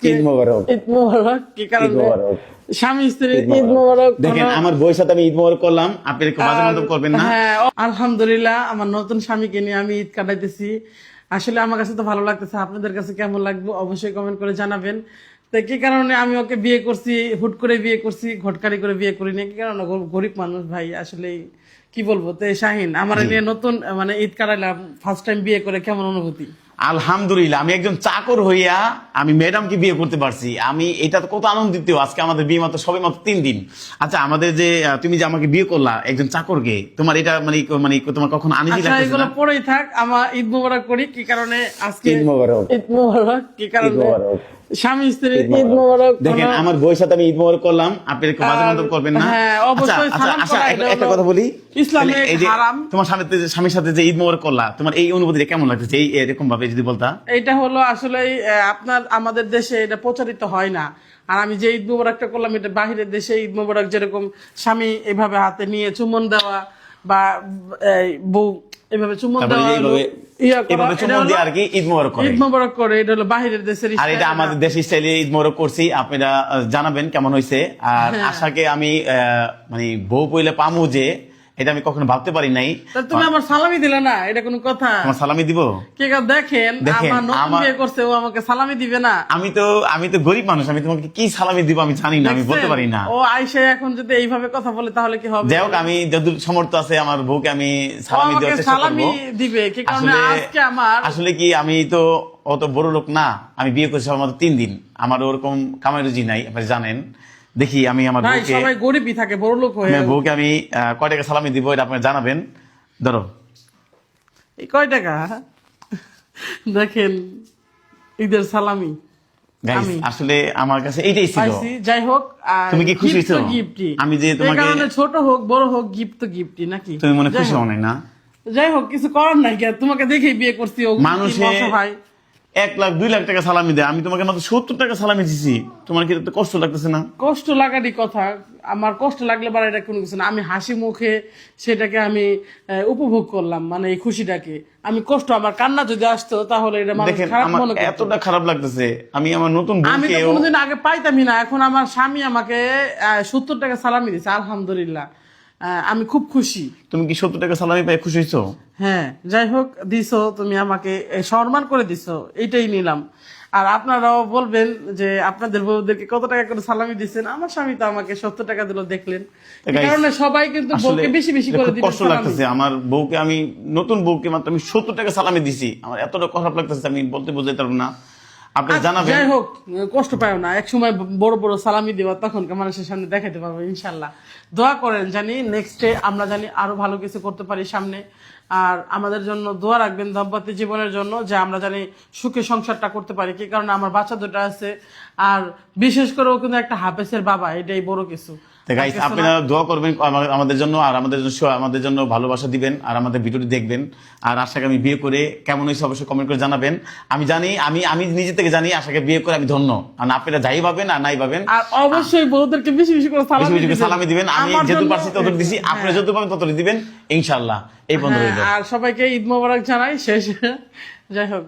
আজকে ঈদ মোবারক। ঈদ মোবারক। কি কারণে ঈদ মোবারক। স্বামী স্ত্রী ঈদ মোবারক। দেখেন আমার বউয়ের সাথে আমি ঈদ মোবারক করলাম, আপনি একটু বাজে মন্তব্য করবেন না। হ্যাঁ, আলহামদুলিল্লাহ আমার নতুন স্বামীকে নিয়ে আমি ঈদ কাটাইতেছি। আসলে আমার কাছে তো ভালো লাগতেছে, আপনাদের কাছে কেমন লাগবে অবশ্যই কমেন্ট করে জানাবেন। তো কি কারণে আমি ওকে বিয়ে করছি, হুট করে বিয়ে করছি, ঘটকারি করে বিয়ে করি না, কি কারণে গরিব মানুষ ভাই, আসলে কি বলবো। তো শাহিন আমার নিয়ে নতুন মানে ঈদ কাটাইলাম, ফার্স্ট টাইম বিয়ে করে কেমন অনুভূতি? আলহামদুলিল্লাহ, আমি একজন চাকর হইয়া আমি ম্যাডামকে বিয়ে করতে পারছি, আমি এটা তো কত আনন্দিত। আজকে আমাদের বিয়ে মাত্র সবে মাত্র 3 দিন। আচ্ছা, আমাদের যে তুমি যে আমাকে বিয়ে করলা একজন চাকরকে, তোমার এটা মানে মানে তোমার কখনো আনিজি আচ্ছা, লাগতেছে এগুলো না? পরেই থাক, আমার ঈদ মোবারক করি। কি কারণে আজকে ঈদ মোবারক। ঈদ মোবারক। কি কারণে ঈদ মোবারক। স্বামী স্ত্রী ঈদ মোবারক। দেখেন আমার বউয়ের সাথে আমি ঈদ মোবারক করলাম, আপনি একটু বাজে মন্তব্য করবেন না। হ্যাঁ, অবশ্যই সালাম আচ্ছা, করা, এটা একটা হলো কথা বলি, ইসলামে এই যে হারাম। তোমার স্বামীর সাথে যে ঈদ মোবারক করলা, তোমার এই অনুভূতিটা কেমন লাগতেছে এই এরকম ভাবে যদি বলতা? এটা হলো আসলে আপনার আমাদের দেশে এটা প্রচারিত হয় না। আর আমি যে ঈদ মোবারকটা করলাম এটা বাহিরের দেশে ঈদ মোবারক যেরকম স্বামী এভাবে হাতে নিয়ে চুম্বন দেওয়া বা বউ এভাবে চুম্বন দেওয়া, এভাবে চুম্বন দিয়ে আর কি ঈদ মোবারক করে। ঈদ মোবারক করে, এটা হলো বাহিরের দেশের আর এটা আমাদের দেশের স্টাইলে ঈদ মোবারক করছি, আপনারা জানাবেন কেমন হয়েছে। আর আশাকে আমি মানে বউ পইলে পামু যে এটা আমি কখনো ভাবতে পারি নাই। তুমি আমার সালামি দিলে না, এটা কোনো কথা? তোমার সালামি দিব? কে দেখেন আমার নতুন বিয়ে করছে, ও আমাকে সালামি দিবে না? আমি তো গরিব মানুষ, আমি তোমাকে কি সালামি দিব আমি জানি না, আমি বলতে পারি না। ও আইসা এখন যদি এইভাবে কথা বলে তাহলে কি হবে? যাই হোক, আমি যতদূর সামর্থ্য আছে আমার বউকে আমি সালামি দেওয়ার চেষ্টা সালামি করবো। দিবে। কি কারণে আজকে আমার আসলে কি আমি তো অত বড় লোক না, আমি বিয়ে করছি মাত্র 3 দিন, আমার ওরকম কামাই রুজি নাই, আপনি জানেন। দেখি আমি আমার ভাই, বউকে, সবাই গরিবই থাকে, বড় লোক হয়ে। বউকে আমি কয় টাকা সালামি দিব এটা আপনি জানাবেন। ধরো এই কয় টাকা দেখেন, ঈদের সালামি গাইস, আসলে আমার কাছে এইটাই ছিল। পাইছি। যাই হোক, তুমি কি খুশি হইছো? গিফটই আমি যে তোমাকে, কারণে ছোট হোক বড় হোক গিফট তো গিফটই নাকি? তুমি মনে যাই খুশি হোক, হও নাই না? যাই হোক, কিছু করার নাই। তোমাকে দেখেই বিয়ে করছি। মানুষে ভাই 1 লাখ 2 লাখ টাকা সালামি দেয়, আমি তোমাকে মাত্র 70 টাকা সালামি দিছি। তোমার কি একটু কষ্ট লাগতেছে না? কষ্ট লাগারই কথা। আমার কষ্ট লাগলে বাড়া এটা কোনো কিছু না। আমি হাসি মুখে সেটাকে আমি উপভোগ করলাম, মানে এই খুশিটাকে। আমি কষ্ট, আমার কান্না যদি আসতো তাহলে এটা মানুষ দেখেন খারাপ আমার মনে করতো। এতটা খারাপ লাগতেছে, আমি আমার নতুন আমি তো বউকে কোনোদিন আগে পাইতামই না, এখন আমার স্বামী আমাকে 70 টাকা সালামি দিছে। আলহামদুলিল্লাহ, আমি খুব খুশি। তুমি কি 70 টাকা সালামি পাই খুশি হইছো? হ্যাঁ, যাই হোক, দিছো তুমি আমাকে, সম্মান করে দিছো, এইটাই নিলাম। আর আপনারাও বলবেন যে আপনাদের বউদেরকে কত টাকা করে সালামি দিচ্ছেন। আমার স্বামী তো আমাকে 70 টাকা দিল, দেখলেন। এই কারণে সবাই কিন্তু বউকে বেশি বেশি করে দিবেন। কষ্ট লাগতেছে আমার বউকে, আমি নতুন বউকে মাত্র আমি 70 টাকা সালামি দিছি, আমার এতটা খারাপ লাগতেছে আমি বলতে বোঝাতে পারবো না। আপনি জানাবেন। যাই হোক, কষ্ট পাও না, এক সময় বড় বড় সালামি দিবা, তখন মানুষের সামনে দেখাতে পারবো ইনশাল্লাহ। দোয়া করেন জানি নেক্সটে আমরা জানি আরো ভালো কিছু করতে পারি সামনে। আর আমাদের জন্য দোয়া রাখবেন দাম্পত্য জীবনের জন্য, যে আমরা জানি সুখে সংসারটা করতে পারি। কি কারণে আমার বাচ্চা দুটো আছে, আর বিশেষ করে ও কিন্তু একটা হাফেজের বাবা, এটাই বড় কিছু। গাইস, আপনারা দোয়া করবেন আমাদের জন্য, আর আমাদের জন্য ভালোবাসা দিবেন, আর আমাদের ভিডিওটি দেখবেন। আর আশাকে আমি বিয়ে করে কেমন হয়েছে অবশ্যই কমেন্ট করে জানাবেন। আমি জানি, আমি নিজে থেকে জানি আশাকে বিয়ে করে আমি ধন্য। আর আপনারা যাই ভাবেন আর নাই ভাবেন, আর অবশ্যই বউদেরকে বেশি বেশি করে সালামি দিবেন। আমি যেহেতু পারছি ততটুকু দিছি, আপনারা যত পাবেন ততটুকু দিবেন ইনশাআল্লাহ। এই বন্ধ রইল। আর সবাইকে ঈদ মোবারক জানাই শেষ। যাই হোক।